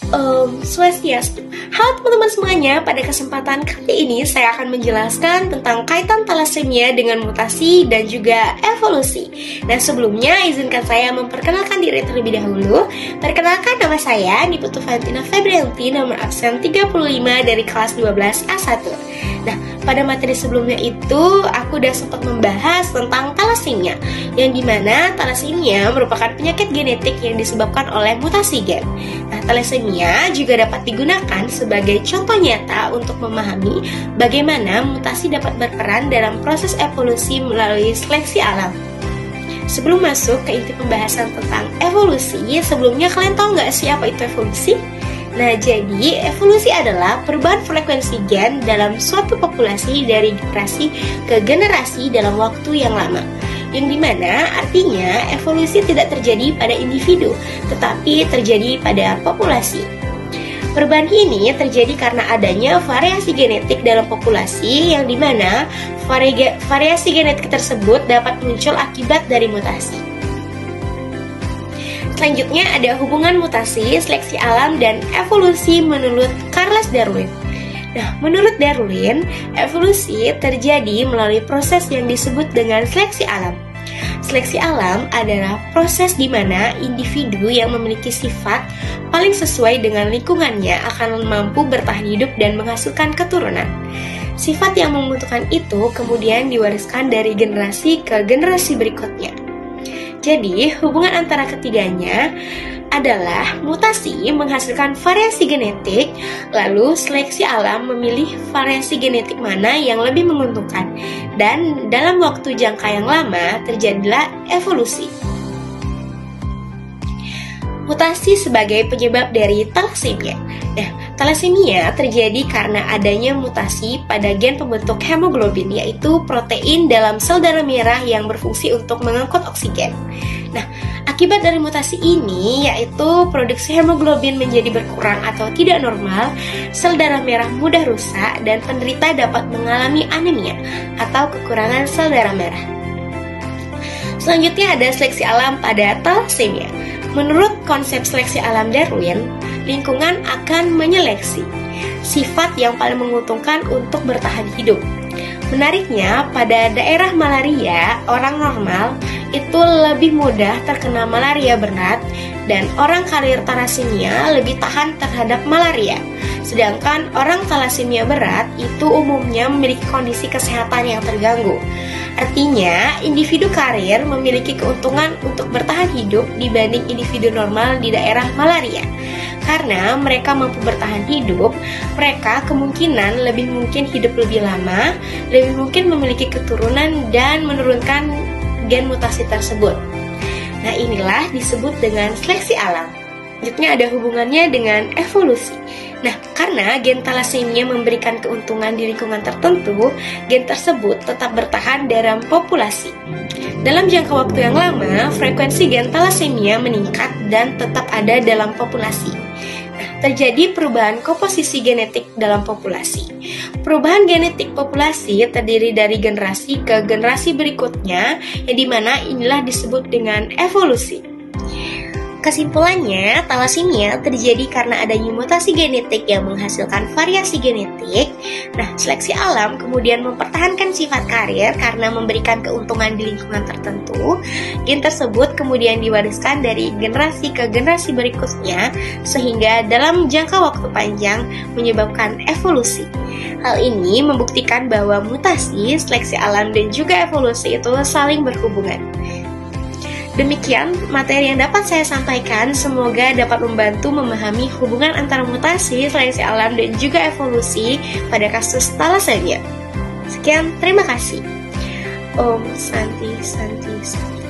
Swastiastu. Halo teman-teman semuanya, pada kesempatan kali ini saya akan menjelaskan tentang kaitan talasemia dengan mutasi dan juga evolusi. Dan sebelumnya izinkan saya memperkenalkan diri terlebih dahulu. Perkenalkan, nama saya Niputu Valentina Febrianti, nomor absen 35 dari kelas 12 A1. Nah, pada materi sebelumnya itu aku udah sempat membahas tentang talasemia, yang dimana talasemia merupakan penyakit genetik yang disebabkan oleh mutasi gen. Nah, talasemia juga dapat digunakan sebagai contoh nyata untuk memahami bagaimana mutasi dapat berperan dalam proses evolusi melalui seleksi alam. Sebelum masuk ke inti pembahasan tentang evolusi, sebelumnya kalian tahu nggak sih apa itu evolusi? Nah, jadi evolusi adalah perubahan frekuensi gen dalam suatu populasi dari generasi ke generasi dalam waktu yang lama. Yang dimana artinya evolusi tidak terjadi pada individu, tetapi terjadi pada populasi. Perubahan ini terjadi karena adanya variasi genetik dalam populasi, yang dimana variasi genetik tersebut dapat muncul akibat dari mutasi. Selanjutnya ada hubungan mutasi, seleksi alam, dan evolusi menurut Charles Darwin. Nah, menurut Darwin, evolusi terjadi melalui proses yang disebut dengan seleksi alam. Seleksi alam adalah proses di mana individu yang memiliki sifat paling sesuai dengan lingkungannya akan mampu bertahan hidup dan menghasilkan keturunan. Sifat yang menguntungkan itu kemudian diwariskan dari generasi ke generasi berikutnya. Jadi, hubungan antara ketiganya adalah mutasi menghasilkan variasi genetik, lalu seleksi alam memilih variasi genetik mana yang lebih menguntungkan, dan dalam waktu jangka yang lama terjadilah evolusi. Mutasi sebagai penyebab dari talasemia. Nah, talasemia terjadi karena adanya mutasi pada gen pembentuk hemoglobin, yaitu protein dalam sel darah merah yang berfungsi untuk mengangkut oksigen. Nah, akibat dari mutasi ini yaitu produksi hemoglobin menjadi berkurang atau tidak normal, sel darah merah mudah rusak, dan penderita dapat mengalami anemia atau kekurangan sel darah merah. Selanjutnya ada seleksi alam pada talasemia. Menurut konsep seleksi alam Darwin, lingkungan akan menyeleksi sifat yang paling menguntungkan untuk bertahan hidup. Menariknya, pada daerah malaria, orang normal itu lebih mudah terkena malaria berat, dan orang karier talasemia lebih tahan terhadap malaria. Sedangkan orang talasemia berat itu umumnya memiliki kondisi kesehatan yang terganggu. Artinya, individu karier memiliki keuntungan untuk bertahan hidup dibanding individu normal di daerah malaria. Karena mereka mampu bertahan hidup, mereka kemungkinan lebih mungkin hidup lebih lama, lebih mungkin memiliki keturunan dan menurunkan gen mutasi tersebut. Nah, inilah disebut dengan seleksi alam. Selanjutnya ada hubungannya dengan evolusi. Nah, karena gen talasemia memberikan keuntungan di lingkungan tertentu, gen tersebut tetap bertahan dalam populasi. Dalam jangka waktu yang lama, frekuensi gen talasemia meningkat dan tetap ada dalam populasi. Nah, terjadi perubahan komposisi genetik dalam populasi. Perubahan genetik populasi terdiri dari generasi ke generasi berikutnya, yang dimana inilah disebut dengan evolusi. Kesimpulannya, talasemia terjadi karena adanya mutasi genetik yang menghasilkan variasi genetik. Nah, seleksi alam kemudian mempertahankan sifat karier karena memberikan keuntungan di lingkungan tertentu. Gen tersebut kemudian diwariskan dari generasi ke generasi berikutnya, sehingga dalam jangka waktu panjang menyebabkan evolusi. Hal ini membuktikan bahwa mutasi, seleksi alam, dan juga evolusi itu saling berhubungan. Demikian materi yang dapat saya sampaikan, semoga dapat membantu memahami hubungan antara mutasi, seleksi alam, dan juga evolusi pada kasus talasemia. Sekian, terima kasih. Om Santi Santi Santi.